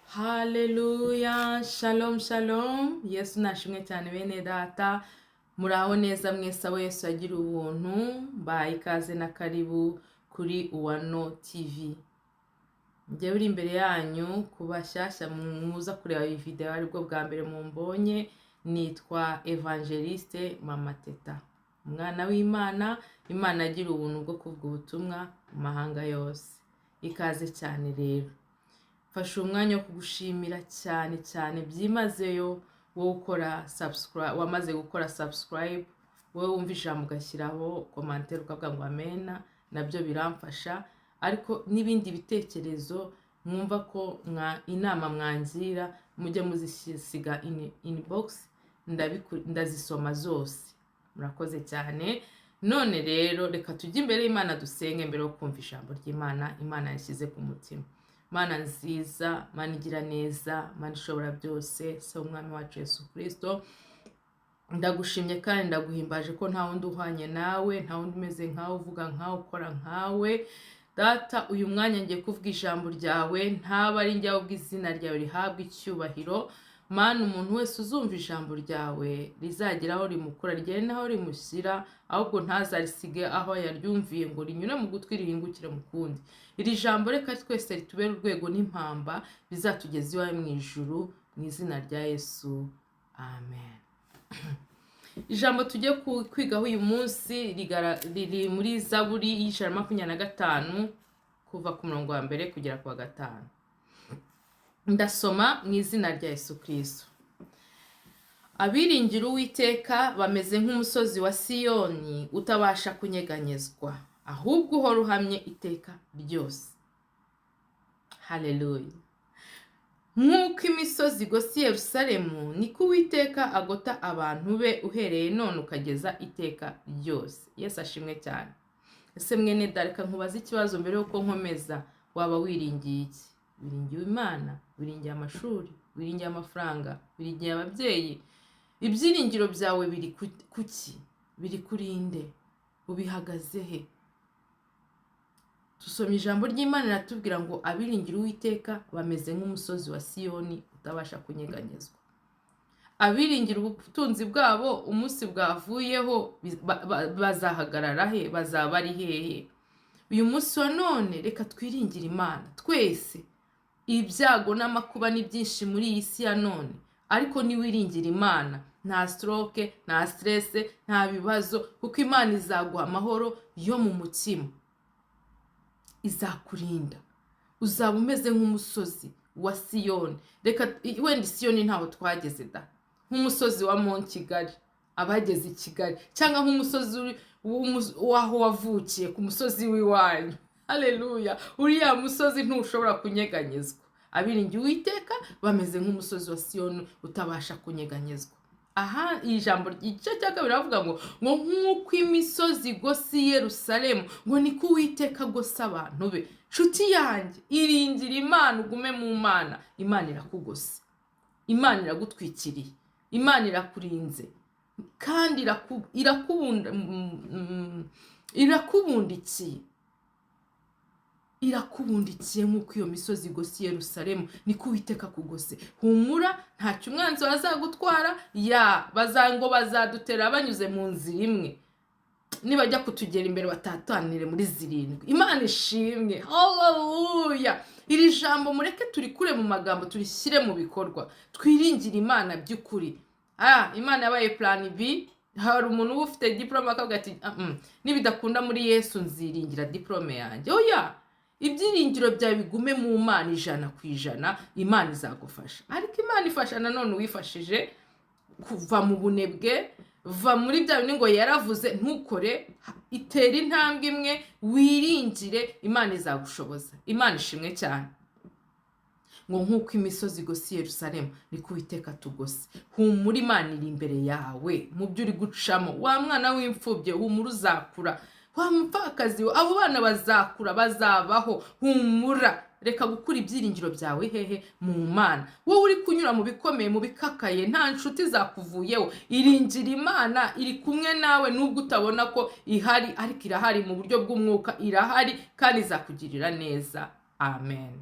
Haleluya, shalom shalom. Yesu nashimwe cyane bene data. Muraho neza mwese abo Yesu agira ubuntu. Baye ikaze na karibu kuri Uwano TV. Njye uri imbere yanyu kubashyashya muza kureba iyi video aribwo bwa mbere mumbonye, nitwa Evangeliste Mama Teta. Umwana w'Imana, Imana agira ubuntu bwo kuvuga ubutumwa mu mahanga yose. Ikaze cyane rero. Fasha umwanya wo kugushimira cyane byimazeyo wowe ukora subscribe, wamaze gukora subscribe, wowe wumva ijambo ugashyiraho commentaire ukavuga ngo amena, nabyo biramfasha. Ariko n'ibindi bitekerezo mwumva ko inama mwangira mujye muzisiga inbox, ndazisoma zose. Murakoze cyane. None rero reka tujye imbere y'Imana dusenge mbere yo kumva ijambo ry'Imana Imana yashyize ku mutima. Mana nziza, Mana igira neza, Mana ishobora byose, se umwami wacu Yesu Kristo, ndagushimye kandi ndaguhimbaje ko nta wundi uhwanye nawe, nta wundi umeze nkawe, uvuga nkawe, ukora nkawe. Data, uyu mwanya ngiye kuvuga ijambo ryawe, ntaba ari njye ahubwo izina ryawe rihabwa icyubahiro. Mana, umuntu wese uzumva ijambo ryawe rizagira aho rimukura, rigere n'aho rimushyira, ahubwo ntazarisige aho yaryumviye ngo rinyure mu gutwi rihingukire mu kundi. Iri jambo reka twese ritubere urwego n'impamba bizatugeza iwawe mu ijuru, mu izina rya Yesu, amen. Ijambo tujye kwigaho uyu munsi riri muri Zaburi y'ijana 25 kuva ku murongo wa mbere kugera ku wa 5. Ndasoma mu izina rya Yesu Kristo. Abiringira Uwiteka bameze nk'umusozi wa Siyoni utabasha kunyeganyezwa, ahubwo uhora uhamye iteka ryose. Haleluya. Nk'uko imisozi igose Yerusalemu, niko Uwiteka agota abantu be uhereye none ukageza iteka ryose. Yesu ashimwe cyane. Ese mwene dareka nkubaza ikibazo mbere yuko nkomeza, waba wiringiye iki? Wiringiye Imana, wiringiye amashuri, wiringiye amafaranga, wiringiye ababyeyi? Ibyiringiro byawe biri kuki? Biri kuri nde? Ubihagaze he? Tusomye ijambo ry'Imana riratubwira ngo abiringira Uwiteka bameze nk'umusozi wa Siyoni utabasha kunyeganyezwa. Abiringira ubutunzi bwabo umunsi bwavuyeho bazahagarara he? Bazaba ari hehe? Uyu munsi wa none reka twiringire Imana twese. Ibyago n'amakuba ni byinshi muri iyi si ya none, ariko niwiringira Imana nta stroke, nta stress, nta bibazo, kuko Imana izaguha amahoro yo mu mutima. Izakurinda. Uzaba umeze nk'umusozi wa Siyoni. Reka wenda Siyoni ntaho twageze da. Nk'umusozi wa Mont Kigali, abageze i Kigali, cyangwa nk'umusozi waho wavukiye, ku musozi w'iwanyu. Haleluya. Uriya musozi ntushobora kunyeganyezwa. Abiringiye Uwiteka bameze nk'umusozi wa Siyoni utabasha kunyeganyezwa. Aha ijambo igice cya kabiri avuga ngo nk'uko imisozi igose Yerusalemu, ngo niko Uwiteka agose abantu be. Nshuti yanjye, iringira Imana, ugume mu Mana. Imana irakugose, Imana iragutwikiriye, Imana irakurinze, kandi irakubundikiye. Irakubundikiye nk'uko iyo misozi igose Yerusalemu, niko Uwiteka kugose. Humura, ntacyo umwanzi bazagutwara, ngo bazadutera banyuze mu nzira imwe, nibajya kutugera imbere batatanire muri zirindwi. Imana ishimwe. Haleluya. Iri jambo mureke turikure mu magambo turishyire mu bikorwa. Twiringire Imana by'ukuri. Imana yabaye plan B. Hari umuntu uba ufite diploma akavuga ati nibidakunda muri Yesu nziringira diplome yanjye. Oya, ibyiringiro byawe bigume mu Mana 100%. Imana izagufasha. Ariko Imana ifasha nanone uwifashije kuva mu bunebwe, va muri bya bintu ngo yaravuze ntukore, itera intambwe imwe, wiringire, Imana izagushoboza. Imana ishimwe cyane. Ngo nk'uko imisozi igose Yerusalemu, niko Uwiteka tugose. Humura, Imana iri imbere yawe mu byo uri gucamo. Wa mwana w'imfubye, humura, uzakura. Wa mupfakazi, abo bana bazakura, bazabaho. Humura. Reka gukura ibyiringiro byawe hehe? Mu Mana. Wowe uri kunyura mu bikomeye, mu bikakaye, nta nshuti zakuvuyeho. Iringira Imana, iri kumwe nawe nubwo utabona ko ihari, ariko irahari mu buryo bw'umwuka, irahari kandi izakugirira neza. Amen.